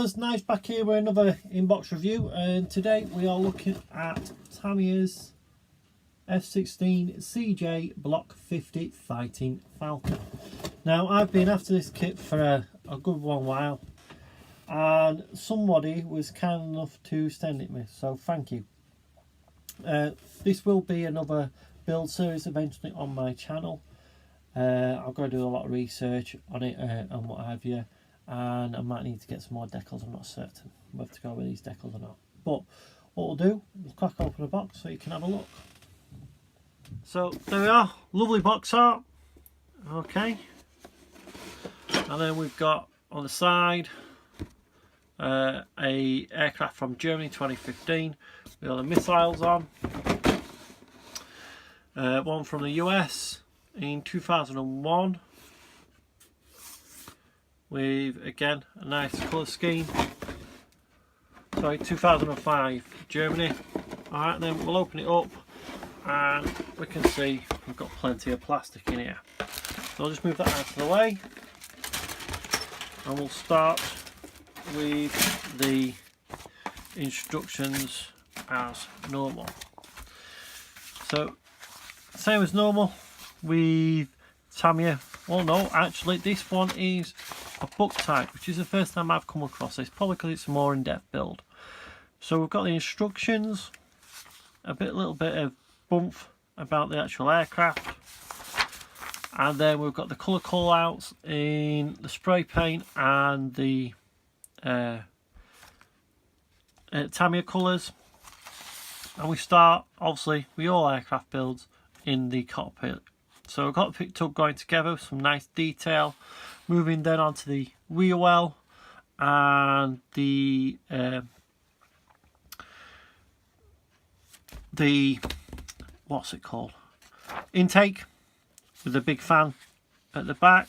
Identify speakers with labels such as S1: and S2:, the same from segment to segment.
S1: fellas, nice back here with another inbox review, and today we are looking at Tamiya's F-16 CJ Block 50 Fighting Falcon. Now I've been after this kit for a good long while, and somebody was kind enough to send it me, so thank you. This will be another build series eventually on my channel. I've got to do a lot of research on it and what have you, and I might need to get some more decals. I'm not certain whether to go with these decals or not, but what we'll do, we'll crack open a box so you can have a look. So there we are, lovely box art. Okay, and then we've got on the side a aircraft from Germany 2015 with all the missiles on. One from the US in 2001 with again a nice colour scheme. Sorry, 2005 Germany. Alright, then we'll open it up and we can see we've got plenty of plastic in here. So I'll just move that out of the way and we'll start with the instructions as normal. So same as normal with Tamiya. Well, no, actually this one is a book type, which is the first time I've come across this, probably because it's a more in-depth build. So we've got the instructions, little bit of bump about the actual aircraft, and then we've got the colour call-outs in the spray paint and the Tamiya colours. And we start, obviously, with all aircraft builds in the cockpit. So we've got the cockpit tub going together, some nice detail. Moving then onto the wheel well and the what's it called? Intake with a big fan at the back.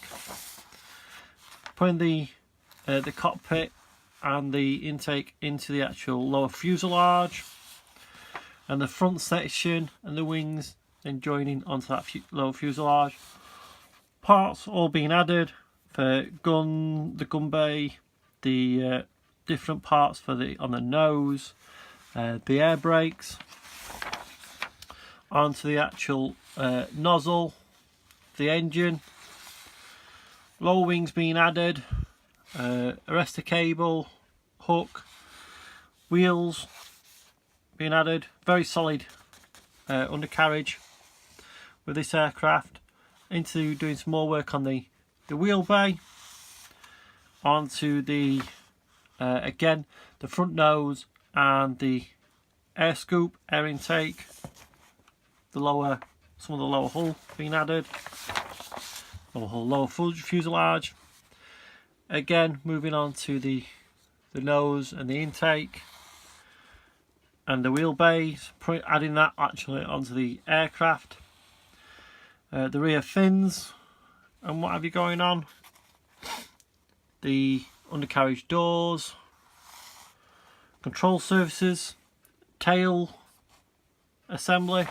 S1: Putting the cockpit and the intake into the actual lower fuselage, and the front section and the wings then joining onto that lower fuselage. Parts all being added for the gun bay, the different parts for on the nose, the air brakes, onto the actual nozzle, the engine, lower wings being added, arrestor cable, hook, wheels being added. Very solid undercarriage with this aircraft. Into doing some more work on the wheel bay, onto the again the front nose and the air scoop, air intake, some of the lower hull being added, lower fuselage. Again, moving on to the nose and the intake and the wheel bays, adding that actually onto the aircraft. The rear fins and what have you going on, the undercarriage doors, control surfaces, tail assembly,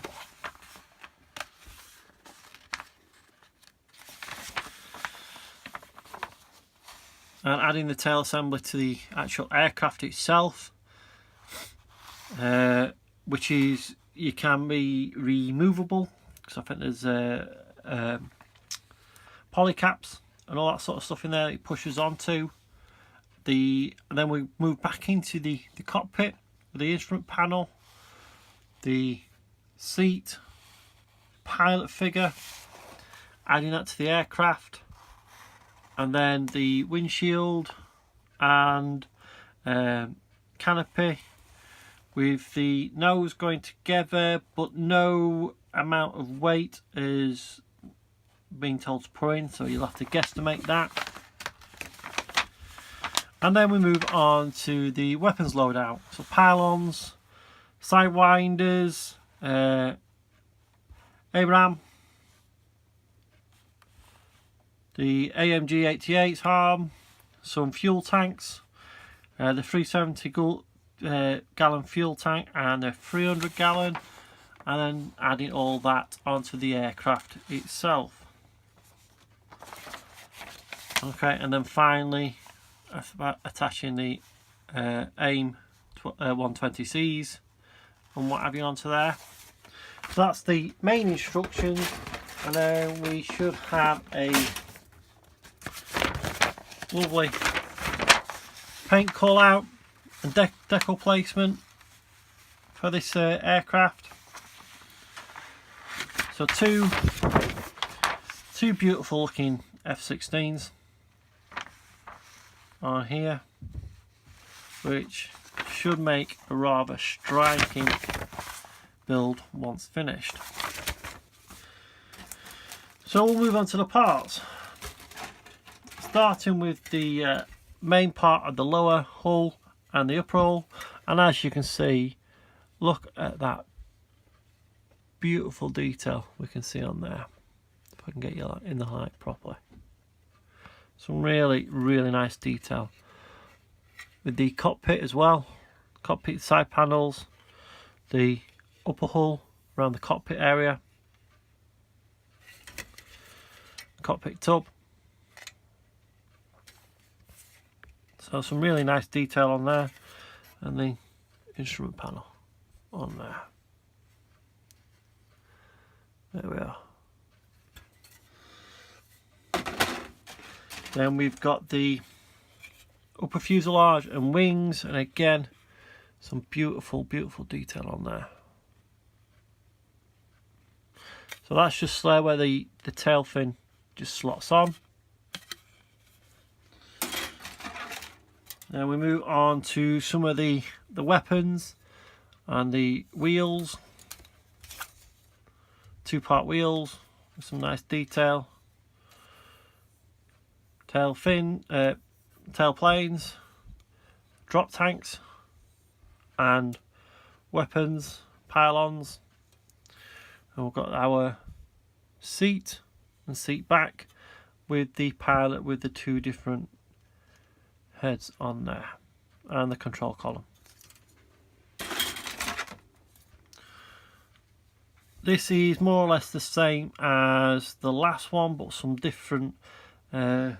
S1: and adding the tail assembly to the actual aircraft itself, which is can be removable, because I think there's polycaps and all that sort of stuff in there that it pushes onto. And then we move back into the cockpit with the instrument panel, the seat, pilot figure, adding that to the aircraft, and then the windshield and canopy with the nose going together, but no amount of weight is being told to put in, so you'll have to guesstimate that. And then we move on to the weapons loadout. So pylons, sidewinders, ABRAM, the AMG 88's arm, some fuel tanks, the 370 gallon fuel tank and a 300 gallon, and then adding all that onto the aircraft itself. Okay, and then finally about attaching the AIM 120Cs and what have you onto there. So that's the main instructions, and then we should have a lovely paint call out and decal placement for this aircraft. So two beautiful looking F-16s on here, which should make a rather striking build once finished. So we'll move on to the parts, starting with the main part of the lower hull and the upper hull. And as you can see, look at that beautiful detail we can see on there. If I can get you in the light properly, some really nice detail with the cockpit as well. Cockpit side panels, the upper hull around the cockpit area, cockpit tub. So some really nice detail on there, and the instrument panel on there. There we are. Then we've got the upper fuselage and wings, and again some beautiful detail on there. So that's just there where the tail fin just slots on. Then we move on to some of the weapons and the wheels. Two-part wheels with some nice detail. Tail fin, tail planes, drop tanks, and weapons pylons. And we've got our seat and seat back with the pilot with the two different heads on there, and the control column. This is more or less the same as the last one, but some different, not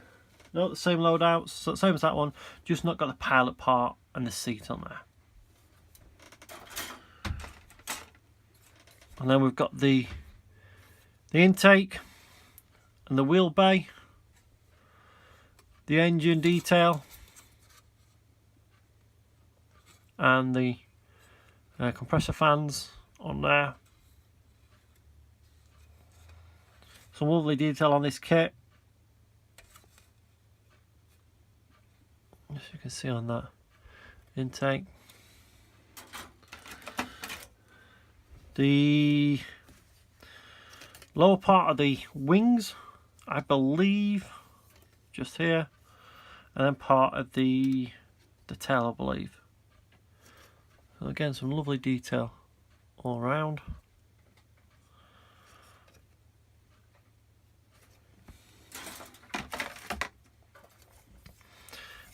S1: the same loadouts, so same as that one, just not got the pilot part and the seat on there. And then we've got the intake and the wheel bay, the engine detail, and the compressor fans on there. Some lovely detail on this kit, as you can see on that intake. The lower part of the wings, I believe, just here, and then part of the tail, I believe. So again, some lovely detail all around.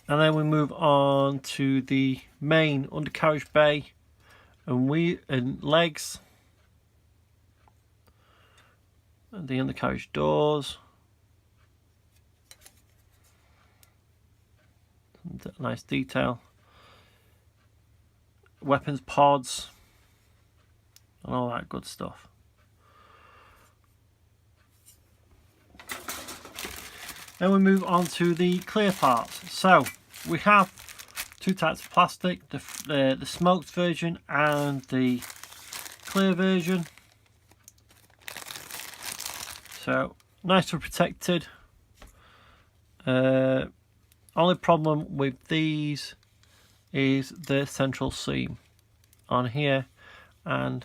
S1: And then we move on to the main undercarriage bay and legs, and the undercarriage doors. Nice detail. Weapons pods and all that good stuff. Then we move on to the clear parts. So we have two types of plastic, the smoked version and the clear version. So nicely protected. Only problem with these is the central seam on here and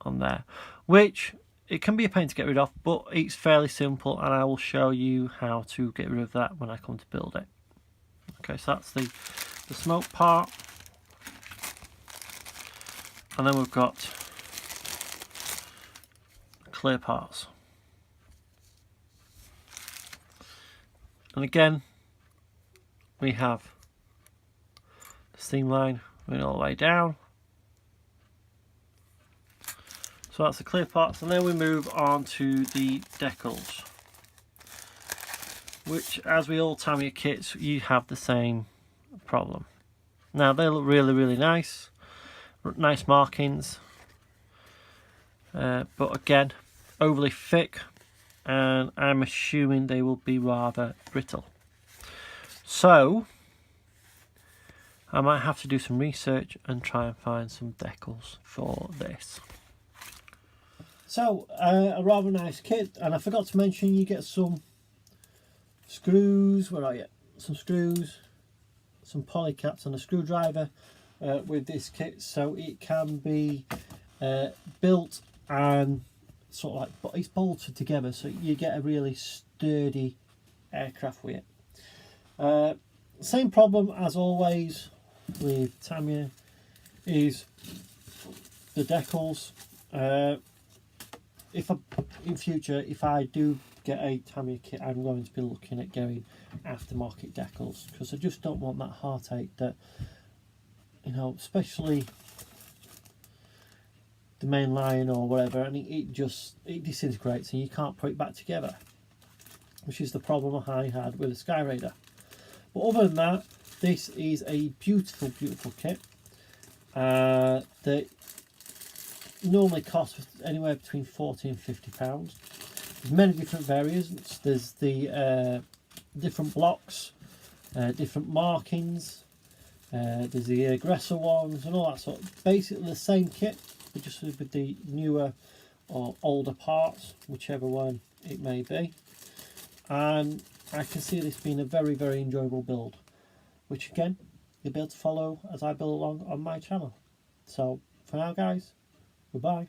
S1: on there, which it can be a pain to get rid of, but it's fairly simple, and I will show you how to get rid of that when I come to build it. Okay, so that's the smoke part, and then we've got clear parts. And again, we have the steam line going all the way down. So that's the clear parts, and then we move on to the decals. which, as with all Tamiya kits, you have the same problem. Now they look really, really nice markings, but again, overly thick, and I'm assuming they will be rather brittle. So I might have to do some research and try and find some decals for this. So a rather nice kit, and I forgot to mention you get some screws. Where are you? Some screws, some polycaps, and a screwdriver with this kit, so it can be built and sort of like, but it's bolted together, so you get a really sturdy aircraft with it. Same problem as always with Tamiya is the decals. In future, if I do get a Tamiya kit, I'm going to be looking at going aftermarket decals, because I just don't want that heartache that, you know, especially the main line or whatever, and it disintegrates and you can't put it back together, which is the problem I had with the Sky Raider. But other than that, this is a beautiful, beautiful kit that normally costs anywhere between £40 and £50. There's many different variants. There's the different blocks, different markings, there's the aggressor ones and all that sort of, basically the same kit, but just with the newer or older parts, whichever one it may be. And I can see this being a very, very enjoyable build, which again you'll be able to follow as I build along on my channel. So for now guys, goodbye.